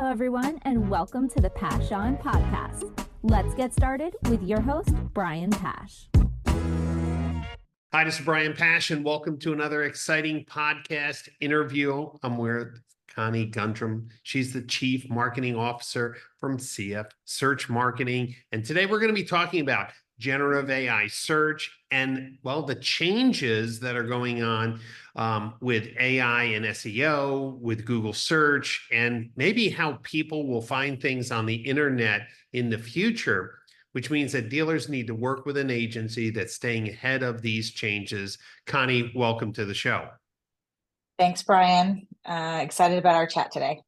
Hello, everyone, and welcome to the Pash On podcast. Let's get started with your host, Brian Pash. Hi, this is Brian Pash, and welcome to another exciting podcast interview. I'm with Connie Gundrum. She's the Chief Marketing Officer from CF Search Marketing. And today we're going to be talking about generative AI search and, well, the changes that are going on with AI and SEO, with Google search, and maybe how people will find things on the internet in the future, which means that dealers need to work with an agency that's staying ahead of these changes. Connie, welcome to the show. Thanks, Brian. Excited about our chat today.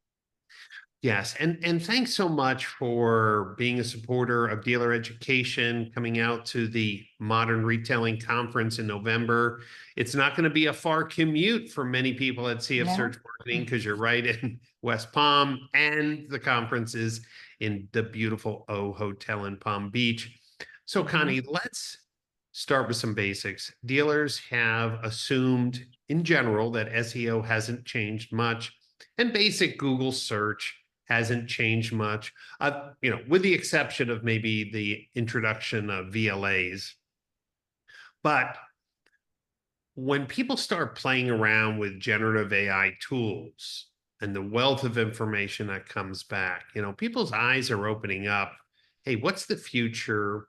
Yes, and thanks so much for being a supporter of dealer education, coming out to the Modern Retailing Conference in November. It's not going to be a far commute for many people at CF Search Marketing because you're right in West Palm, and the conference is in the beautiful O Hotel in Palm Beach. So, Connie, let's start with some basics. Dealers have assumed in general that SEO hasn't changed much, and basic Google search hasn't changed much, with the exception of maybe the introduction of VLAs. But when people start playing around with generative AI tools and the wealth of information that comes back, people's eyes are opening up. Hey, what's the future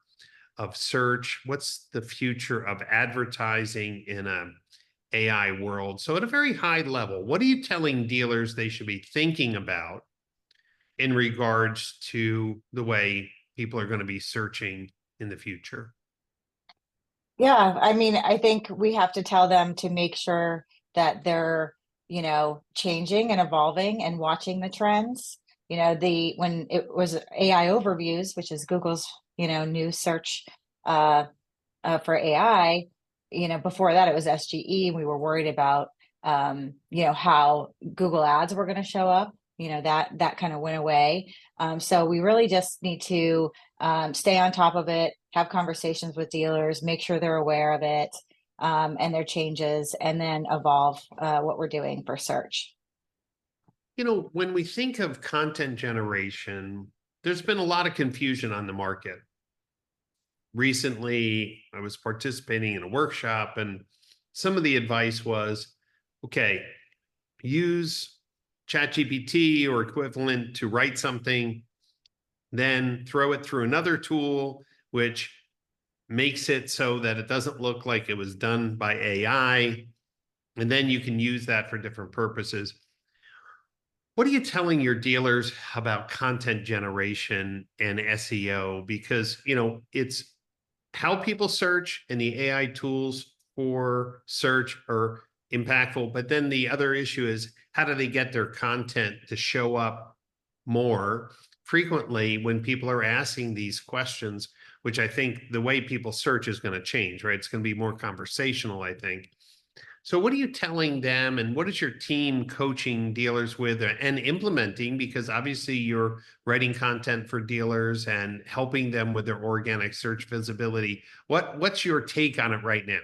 of search? What's the future of advertising in an AI world? So at a very high level, what are you telling dealers they should be thinking about in regards to the way people are going to be searching in the future? Yeah, I think we have to tell them to make sure that they're, changing and evolving and watching the trends. When it was AI overviews, which is Google's, new search for AI, before that it was SGE. We were worried about, how Google ads were going to show up. That kind of went away. So we really just need to stay on top of it, have conversations with dealers, make sure they're aware of it and their changes, and then evolve what we're doing for search. When we think of content generation, there's been a lot of confusion on the market. Recently, I was participating in a workshop, and some of the advice was, okay, use ChatGPT or equivalent to write something, then throw it through another tool, which makes it so that it doesn't look like it was done by AI. And then you can use that for different purposes. What are you telling your dealers about content generation and SEO? Because, it's how people search, and the AI tools for search are impactful. But then the other issue is, how do they get their content to show up more frequently when people are asking these questions, which I think the way people search is going to change, right? It's going to be more conversational, I think. So what are you telling them, and what is your team coaching dealers with and implementing? Because obviously you're writing content for dealers and helping them with their organic search visibility. What's your take on it right now?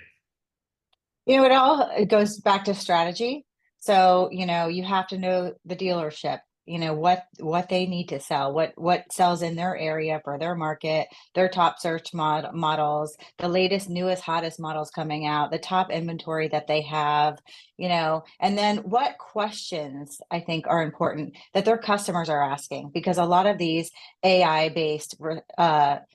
It goes back to strategy. So, you have to know the dealership, what they need to sell, what sells in their area for their market, their top search models, the latest, newest, hottest models coming out, the top inventory that they have, and then what questions I think are important that their customers are asking, because a lot of these AI-based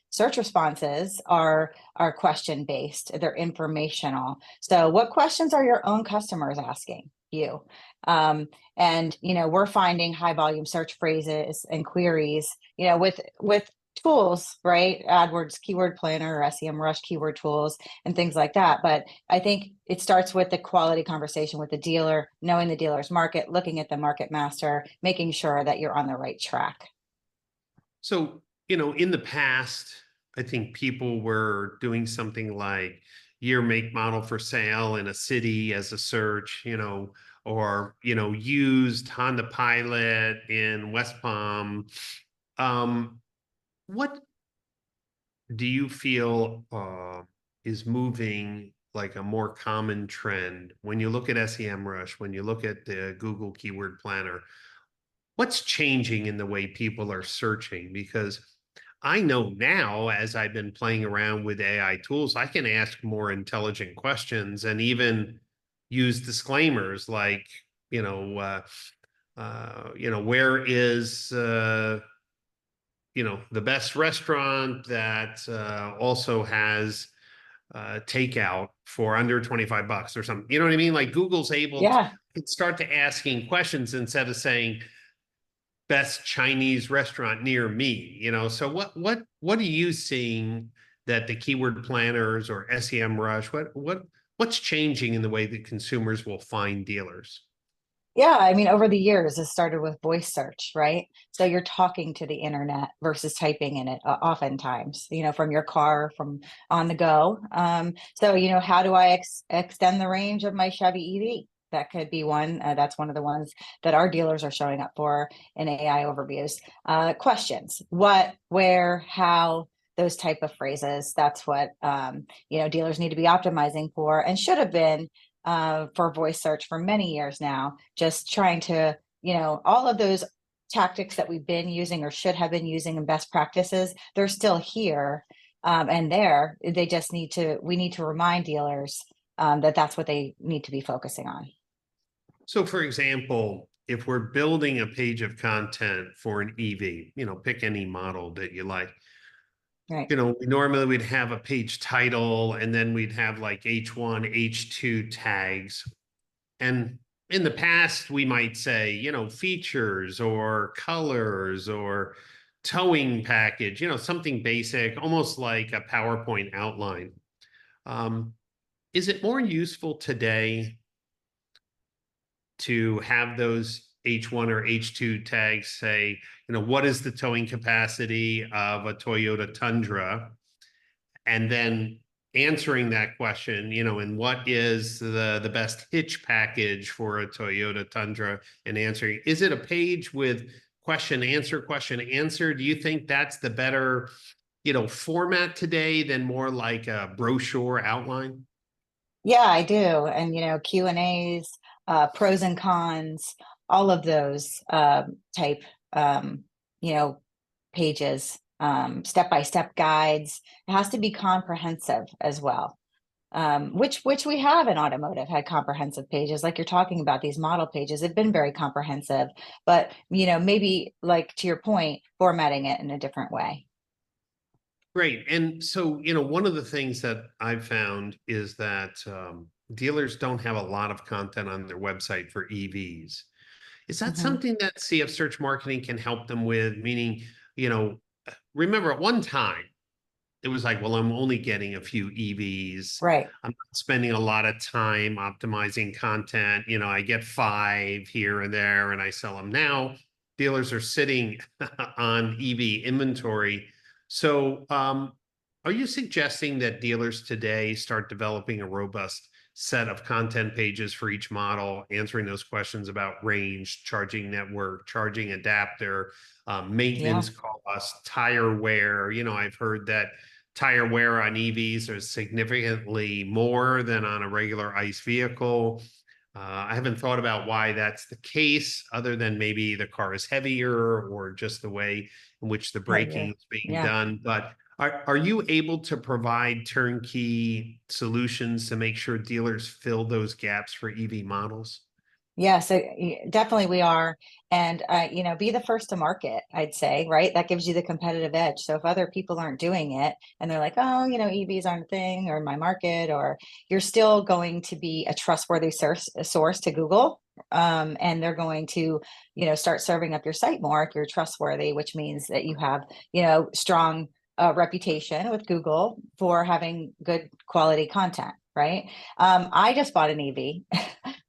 search responses are question based, they're informational. So what questions are your own customers asking you? And we're finding high volume search phrases and queries, with tools, right? AdWords keyword planner or SEMrush keyword tools and things like that. But I think it starts with the quality conversation with the dealer, knowing the dealer's market, looking at the market master, making sure that you're on the right track. So, in the past, I think people were doing something like year, make, model for sale in a city as a search, or, used Honda Pilot in West Palm. What do you feel is moving like a more common trend when you look at SEMrush, when you look at the Google Keyword Planner? what's changing in the way people are searching? Because I know now, as I've been playing around with AI tools, I can ask more intelligent questions and even use disclaimers like, where is, the best restaurant that also has takeout for under 25 bucks or something. You know what I mean? Like Google's able Yeah. to start to asking questions instead of saying best Chinese restaurant near me. So what are you seeing that the keyword planners or SEM rush, what's changing in the way that consumers will find dealers? Yeah, I mean, over the years, it started with voice search, right? So you're talking to the internet versus typing in it, oftentimes, from your car, from on the go. So, how do I extend the range of my Chevy EV? That could be one. That's one of the ones that our dealers are showing up for in AI overviews. Questions: what, where, how, those type of phrases. That's what dealers need to be optimizing for, and should have been for voice search for many years now, just trying to, all of those tactics that we've been using or should have been using in best practices, they're still here. And there, we need to remind dealers that that's what they need to be focusing on. So for example, if we're building a page of content for an EV, pick any model that you like. Right. Normally we'd have a page title and then we'd have like H1, H2 tags. And in the past, we might say, features or colors or towing package, something basic, almost like a PowerPoint outline. Is it more useful today to have those H1 or H2 tags say, what is the towing capacity of a Toyota Tundra? And then answering that question, and what is the best hitch package for a Toyota Tundra, and answering, is it a page with question, answer? Do you think that's the better, format today than more like a brochure outline? Yeah, I do. And, Q&As, pros and cons, all of those type, pages, step-by-step guides. It has to be comprehensive as well. Which we have in automotive, had comprehensive pages like you're talking about. These model pages have been very comprehensive, but maybe, like, to your point, formatting it in a different way. Great. And so, one of the things that I've found is that dealers don't have a lot of content on their website for EVs. Is that Mhm. something that CF Search Marketing can help them with? Meaning, remember at one time, it was like, well, I'm only getting a few EVs. Right. I'm not spending a lot of time optimizing content. I get 5 here and there and I sell them. Now dealers are sitting on EV inventory. So are you suggesting that dealers today start developing a robust set of content pages for each model, answering those questions about range, charging network, charging adapter, Yeah. maintenance costs, tire wear? I've heard that tire wear on EVs are significantly more than on a regular ICE vehicle. I haven't thought about why that's the case, other than maybe the car is heavier or just the way in which the braking Heavier. is being Yeah. done. But are you able to provide turnkey solutions to make sure dealers fill those gaps for EV models? Yeah, so definitely we are. And, be the first to market, I'd say, right? That gives you the competitive edge. So if other people aren't doing it and they're like, oh, EVs aren't a thing or in my market, or you're still going to be a trustworthy source to Google. And they're going to, start serving up your site more if you're trustworthy, which means that you have, strong reputation with Google for having good quality content, right? I just bought an EV.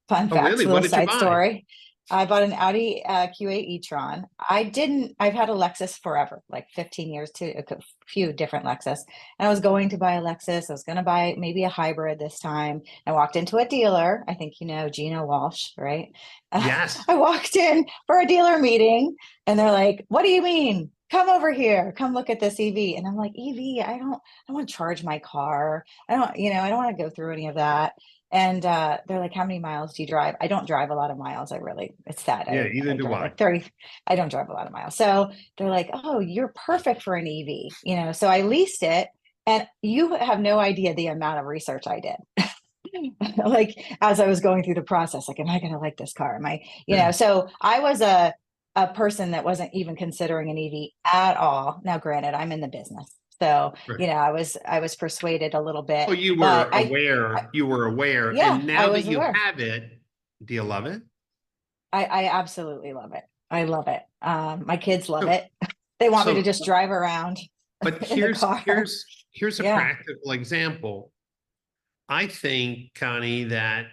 Fun Oh, fact, really? little What did you side buy? story. I bought an Audi Q8 e-tron. I've had a Lexus forever, like 15 years, to a few different Lexus. And I was going to buy a Lexus. I was going to buy maybe a hybrid this time. I walked into a dealer. I think Gina Walsh, right? Yes. I walked in for a dealer meeting and they're like, what do you mean come over here, come look at this EV. And I'm like, EV, I don't want to charge my car. I don't, I don't want to go through any of that. And they're like, how many miles do you drive? I don't drive a lot of miles. It's sad. Yeah, either I do drive I. like 30. I don't drive a lot of miles. So they're like, oh, you're perfect for an EV, so I leased it. And you have no idea the amount of research I did. Like as I was going through the process, like, am I going to like this car? Am I, Yeah. so I was a person that wasn't even considering an EV at all. Now, granted, I'm in the business. So, Right. I was persuaded a little bit, Well, you but were aware, yeah, and I now that was you aware. have it, do you love it? I absolutely love it. I love it. My kids love So, it. They want me to so, just drive around but in the car. here's a Yeah. practical example. I think, Connie, that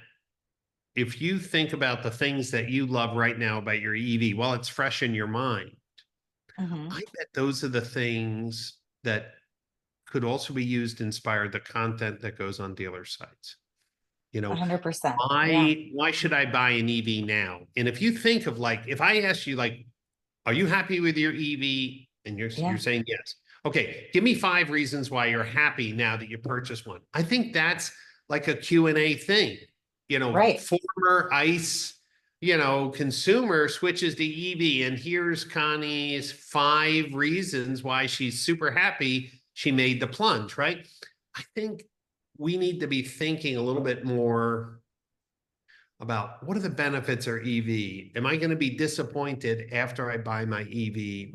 if you think about the things that you love right now about your EV, while it's fresh in your mind, Hmm. I bet those are the things that could also be used to inspire the content that goes on dealer sites. You know, 100%. Yeah. why should I buy an EV now? And if you think of like, if I ask you like, are you happy with your EV? And you're Yeah. saying yes. Okay, give me 5 reasons why you're happy now that you purchased one. I think that's like a Q&A thing. Right. Former ICE, consumer switches to EV, and here's Connie's 5 reasons why she's super happy she made the plunge, right? I think we need to be thinking a little bit more about what are the benefits of EV? Am I going to be disappointed after I buy my EV?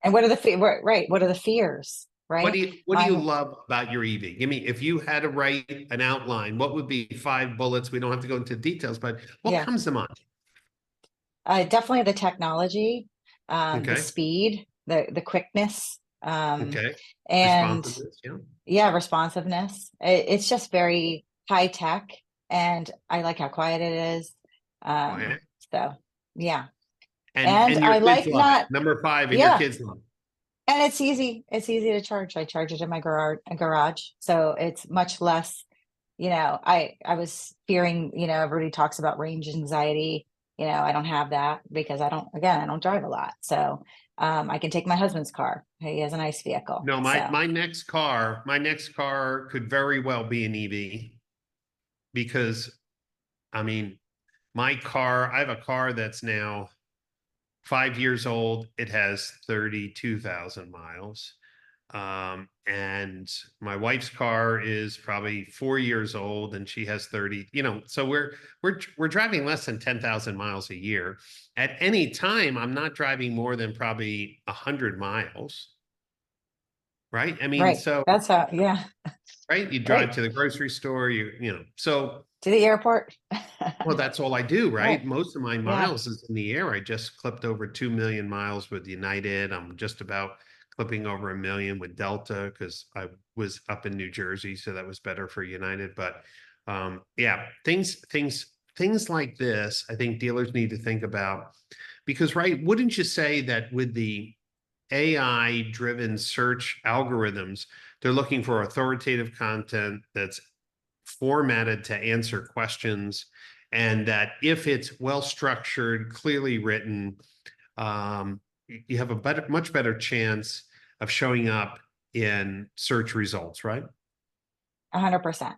And what are right? What are the fears? Right. What do you love about your EV? Give me, if you had to write an outline, what would be 5 bullets? We don't have to go into details, but what Yeah. comes to mind? Definitely the technology, the Okay. speed, the quickness, Okay. and Responsiveness. Yeah. yeah, responsiveness. It's just very high tech, and I like how quiet it is. Quiet. So yeah, And and your I kids like love it. not Number 5, and your yeah, kids love it. and it's easy. It's easy to charge. I charge it in my garage, so it's much less. I was fearing. Everybody talks about range anxiety. I don't have that because I don't drive a lot. So I can take my husband's car. He has a nice vehicle. No, So my next car could very well be an EV because I mean, I have a car that's now 5 years old. It has 32,000 miles. And my wife's car is probably 4 years old and she has 30, so we're driving less than 10,000 miles a year. At any time, I'm not driving more than probably 100 miles. Right. I mean, right, so, that's how. Yeah, right. You drive right to the grocery store, so, to the airport. well, that's all I do, right? Right. Most of my Yeah. miles is in the air. I just clipped over 2 million miles with United. I'm just about clipping over 1 million with Delta because I was up in New Jersey, so that was better for United. But yeah, things like this, I think dealers need to think about because, right, wouldn't you say that with the AI-driven search algorithms, they're looking for authoritative content that's formatted to answer questions, and that if it's well structured, clearly written, you have a much better chance of showing up in search results, right? 100%.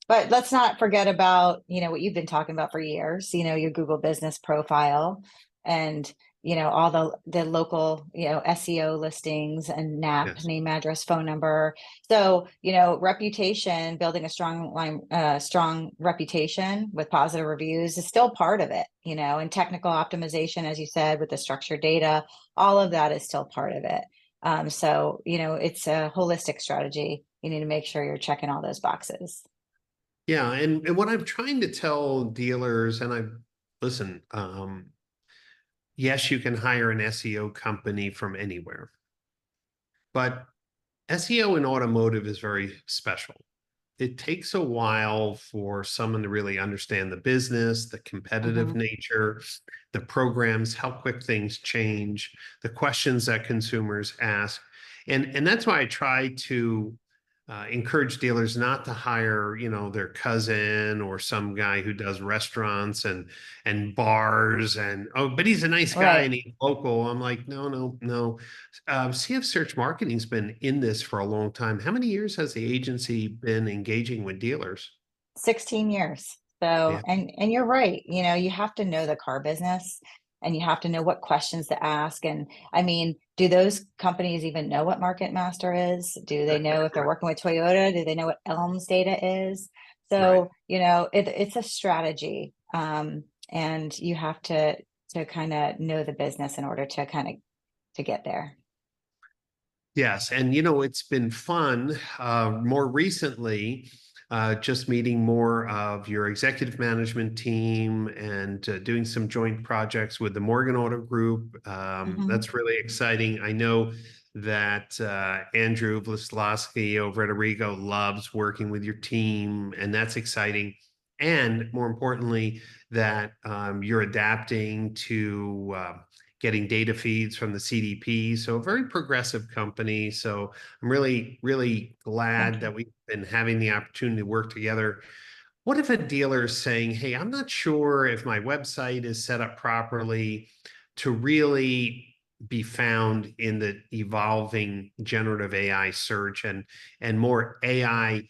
But let's not forget about, what you've been talking about for years, your Google business profile and, all the local, SEO listings and NAP, Yes. name, address, phone number. So, reputation, building a strong reputation with positive reviews is still part of it, and technical optimization, as you said, with the structured data, all of that is still part of it. So, it's a holistic strategy. You need to make sure you're checking all those boxes. Yeah, and what I'm trying to tell dealers, and listen, yes, you can hire an SEO company from anywhere, but SEO in automotive is very special. It takes a while for someone to really understand the business, the competitive Mhm. nature, the programs, how quick things change, the questions that consumers ask. And that's why I try to encourage dealers not to hire, their cousin or some guy who does restaurants and bars but he's a nice guy Right. and he's local. I'm like, no, no, no. CF Search Marketing's been in this for a long time. How many years has the agency been engaging with dealers? 16 years. So, Yeah, and you're right. You have to know the car business and you have to know what questions to ask. And I mean, do those companies even know what Market Master is? Do they know if they're working with Toyota? Do they know what Elms data is? right. So, it's a strategy. And you have to kind of know the business in order to kind of to get there. Yes, and it's been fun. More recently, just meeting more of your executive management team and doing some joint projects with the Morgan Auto Group. Mhm. That's really exciting. I know that Andrew Vlaslowski over at Arrigo loves working with your team, and that's exciting. And more importantly, that you're adapting to getting data feeds from the CDP. So a very progressive company. So I'm really, really Thank glad you. that we've been having the opportunity to work together. What if a dealer is saying, hey, I'm not sure if my website is set up properly to really be found in the evolving generative AI search and more AI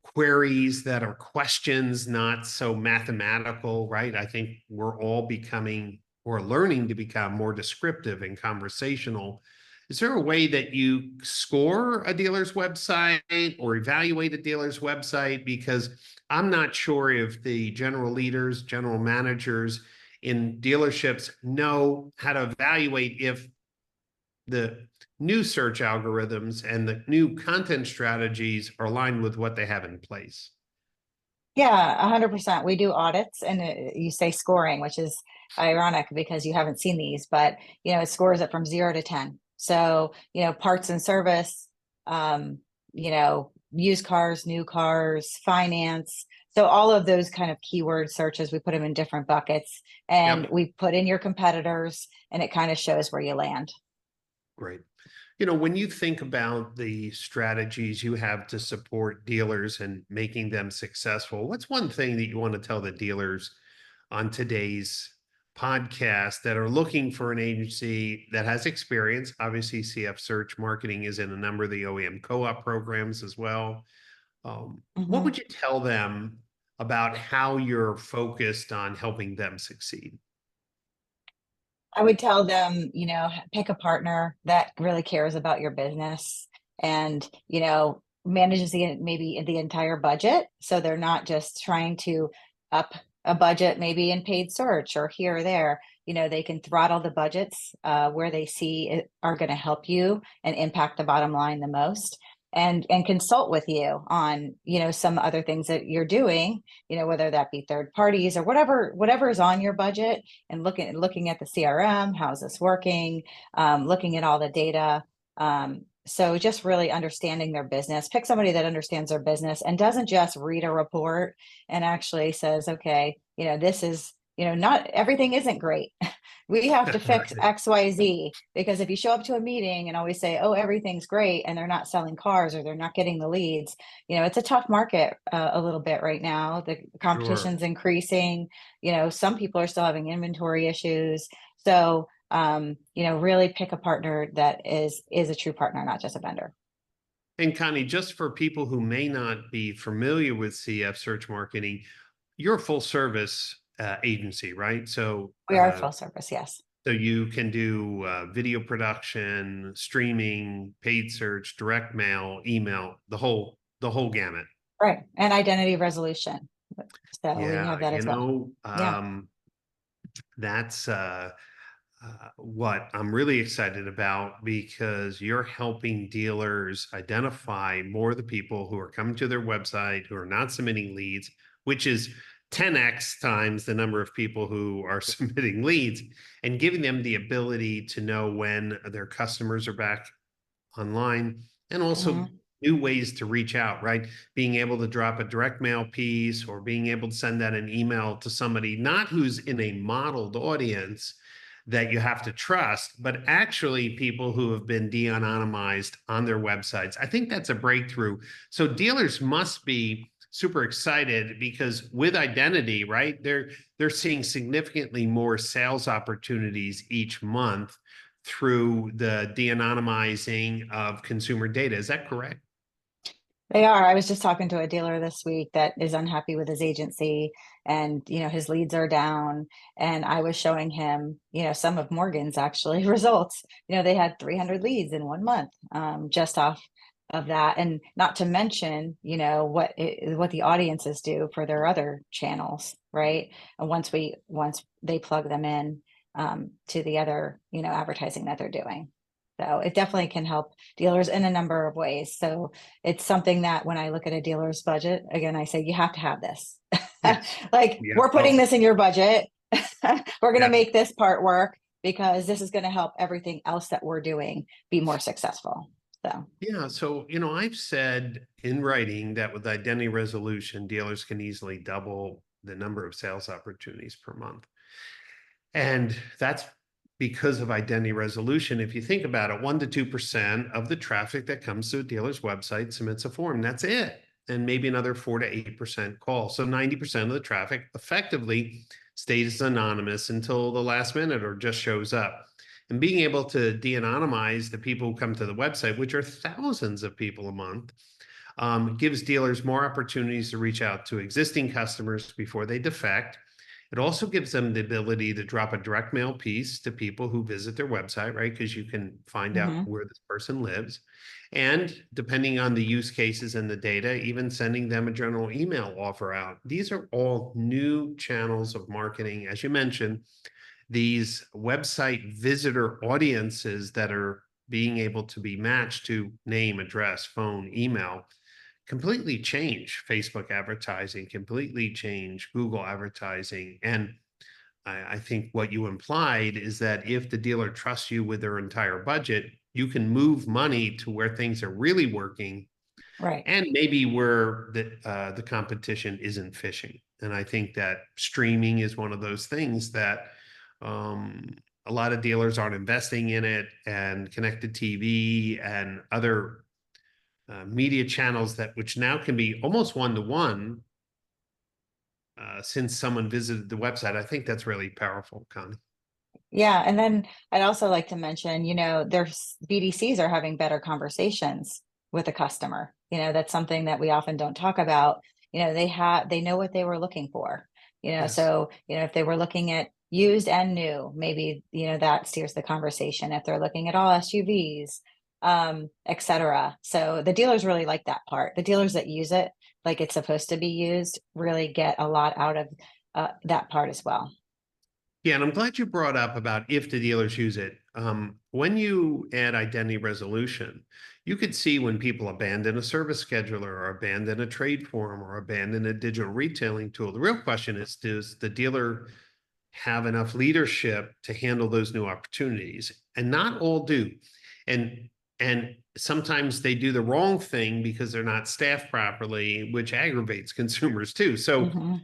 queries that are questions, not so mathematical, right? I think we're all becoming or learning to become more descriptive and conversational. Is there a way that you score a dealer's website or evaluate a dealer's website? Because I'm not sure if the general leaders, general managers in dealerships know how to evaluate if the new search algorithms and the new content strategies are aligned with what they have in place. Yeah, 100%. We do audits, and you say scoring, which is ironic because you haven't seen these, but it scores it from 0 to 10. So, parts and service, used cars, new cars, finance. So all of those kind of keyword searches, we put them in different buckets, and Yep. we put in your competitors, and it kind of shows where you land. Great. When you think about the strategies you have to support dealers and making them successful, what's one thing that you want to tell the dealers on today's podcast that are looking for an agency that has experience? Obviously, CF Search Marketing is in a number of the OEM co-op programs as well. What Mhm. would you tell them about how you're focused on helping them succeed? I would tell them, pick a partner that really cares about your business and, manages maybe the entire budget. So they're not just trying to up a budget, maybe in paid search or here or there. They can throttle the budgets where they see it are going to help you and impact the bottom line the most. And consult with you on some other things that you're doing, whether that be third parties or whatever is on your budget, and looking at the CRM, how's this working, looking at all the data. So just really understanding their business. Pick somebody that understands their business and doesn't just read a report and actually says, okay, this is, not everything isn't great. We have to fix Right. XYZ, because if you show up to a meeting and always say, oh, everything's great, and they're not selling cars or they're not getting the leads, it's a tough market a little bit right now. The Sure. competition's increasing. Some people are still having inventory issues. So, really pick a partner that is a true partner, not just a vendor. And Connie, just for people who may not be familiar with CF Search Marketing, you're a full service agency, right? We are full service, yes. So you can do video production, streaming, paid search, direct mail, email, the whole gamut. Right. And identity resolution. So we Yeah, have that as well. Yeah. that's what I'm really excited about because you're helping dealers identify more of the people who are coming to their website who are not submitting leads, which is 10x times the number of people who are submitting leads, and giving them the ability to know when their customers are back online and also Mhm. new ways to reach out, right? Being able to drop a direct mail piece or being able to send out an email to somebody not who's in a modeled audience that you have to trust, but actually people who have been de-anonymized on their websites. I think that's a breakthrough. So dealers must be super excited because with identity, right, they're seeing significantly more sales opportunities each month through the de-anonymizing of consumer data. Is that correct? They are. I was just talking to a dealer this week that is unhappy with his agency, and his leads are down. And I was showing him, some of Morgan's actually results. They had 300 leads in 1 month, just off of that, and not to mention, what the audiences do for their other channels, right? And once they plug them in, to the other, advertising that they're doing. So it definitely can help dealers in a number of ways. So it's something that when I look at a dealer's budget, again, I say, you have to have this. Yes. Like, Yeah. we're putting this in your budget. We're going to Yeah. make this part work because this is going to help everything else that we're doing be more successful. So, Yeah. So, I've said in writing that with identity resolution, dealers can easily double the number of sales opportunities per month. And that's because of identity resolution. If you think about it, 1% to 2% of the traffic that comes to a dealer's website submits a form. That's it. And maybe another 4% to 8% call. So 90% of the traffic effectively stays anonymous until the last minute or just shows up. And being able to de-anonymize the people who come to the website, which are thousands of people a month, gives dealers more opportunities to reach out to existing customers before they defect. It also gives them the ability to drop a direct mail piece to people who visit their website, right? Because you can find out where this person lives. And depending on the use cases and the data, even sending them a general email offer out. These are all new channels of marketing. As you mentioned, these website visitor audiences that are being able to be matched to name, address, phone, email, completely change Facebook advertising, completely change Google advertising. And I think what you implied is that if the dealer trusts you with their entire budget, you can move money to where things are really working, right. and maybe where the competition isn't fishing. And I think that streaming is one of those things that a lot of dealers aren't investing in it, and connected TV and other media channels which now can be almost one-to-one since someone visited the website. I think that's really powerful, Connie. Yeah. And then I'd also like to mention, there's BDCs are having better conversations with a customer. That's something that we often don't talk about. They know what they were looking for, Yes. so, if they were looking at used and new, maybe, that steers the conversation. If they're looking at all SUVs, et cetera. So the dealers really like that part. The dealers that use it like it's supposed to be used really get a lot out of that part as well. Yeah, and I'm glad you brought up about if the dealers use it. When you add identity resolution, you could see when people abandon a service scheduler or abandon a trade form or abandon a digital retailing tool. The real question is, does the dealer have enough leadership to handle those new opportunities? And not all do. And sometimes they do the wrong thing because they're not staffed properly, which aggravates consumers too. So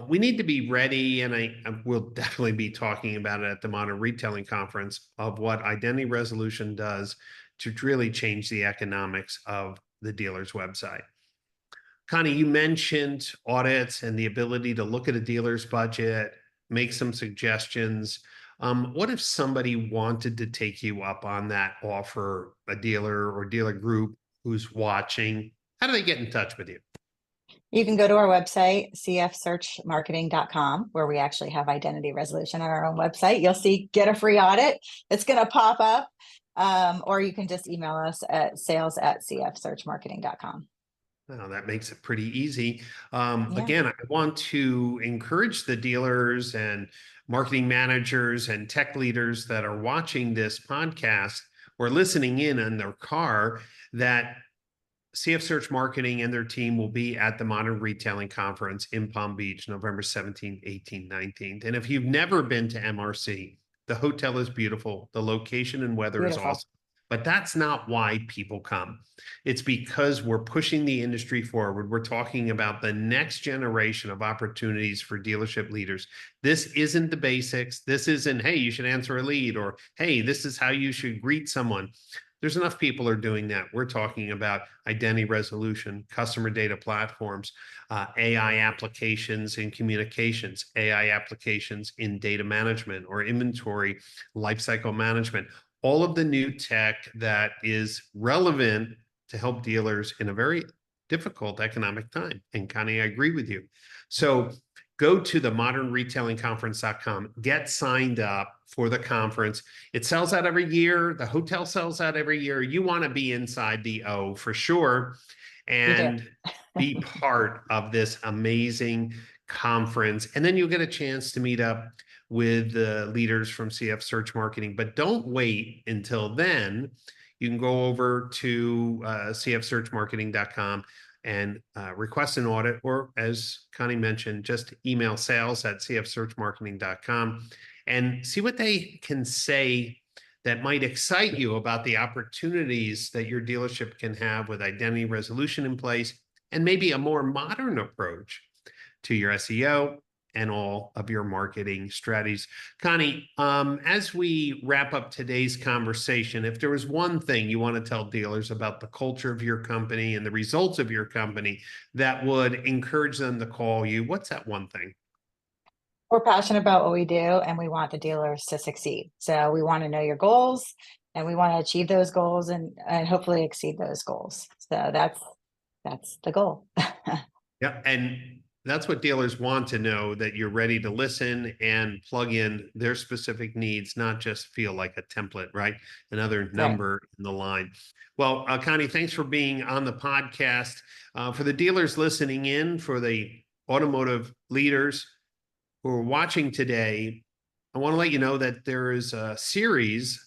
we need to be ready, and I will definitely be talking about it at the Modern Retailing Conference, of what identity resolution does to really change the economics of the dealer's website. Connie, you mentioned audits and the ability to look at a dealer's budget, make some suggestions. What if somebody wanted to take you up on that offer, a dealer or dealer group who's watching? How do they get in touch with you? You can go to our website, cfsearchmarketing.com, where we actually have identity resolution on our own website. You'll see get a free audit. It's going to pop up. Or you can just email us at sales@cfsearchmarketing.com. Well, that makes it pretty easy. Yeah. Again, I want to encourage the dealers and marketing managers and tech leaders that are watching this podcast or listening in their car that CF Search Marketing and their team will be at the Modern Retailing Conference in Palm Beach, November 17th, 18th, 19th. And if you've never been to MRC, the hotel is beautiful. The location and weather is awesome. But that's not why people come. It's because we're pushing the industry forward. We're talking about the next generation of opportunities for dealership leaders. This isn't the basics. This isn't, hey, you should answer a lead, or, hey, this is how you should greet someone. There's enough people are doing that. We're talking about identity resolution, customer data platforms, AI applications in communications, AI applications in data management or inventory lifecycle management, all of the new tech that is relevant to help dealers in a very difficult economic time. And Connie, I agree with you. So go to the modernretailingconference.com, get signed up for the conference. It sells out every year. The hotel sells out every year. You want to be inside the O for sure, and be part of this amazing conference. And then you'll get a chance to meet up with the leaders from CF Search Marketing. But don't wait until then. You can go over to cfsearchmarketing.com and request an audit, or as Connie mentioned, just email sales@cfsearchmarketing.com and see what they can say that might excite you about the opportunities that your dealership can have with identity resolution in place, and maybe a more modern approach to your SEO and all of your marketing strategies. Connie, as we wrap up today's conversation, if there was one thing you want to tell dealers about the culture of your company and the results of your company that would encourage them to call you, what's that one thing? We're passionate about what we do, and we want the dealers to succeed. So we want to know your goals, and we want to achieve those goals and hopefully exceed those goals. So that's the goal. Yeah, and that's what dealers want to know, that you're ready to listen and plug in their specific needs, not just feel like a template, right? Another number in the line. Well, Connie, thanks for being on the podcast. For the dealers listening in, for the automotive leaders who are watching today, I want to let you know that there is a series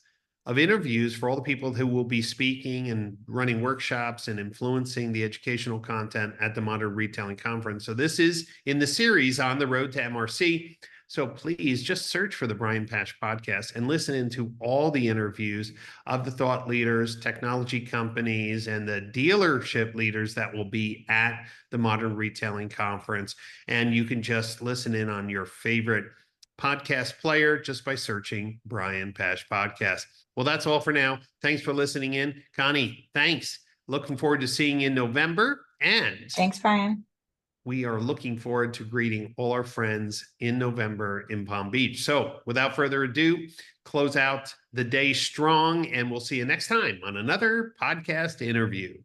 of interviews for all the people who will be speaking and running workshops and influencing the educational content at the Modern Retailing Conference. So this is in the series On the Road to MRC. So please just search for the Brian Pash podcast and listen into all the interviews of the thought leaders, technology companies, and the dealership leaders that will be at the Modern Retailing Conference. And you can just listen in on your favorite podcast player just by searching Brian Pash Podcast. Well, that's all for now. Thanks for listening in. Connie, thanks. Looking forward to seeing you in November. And Thanks, Brian. We are looking forward to greeting all our friends in November in Palm Beach. So without further ado, close out the day strong, and we'll see you next time on another podcast interview.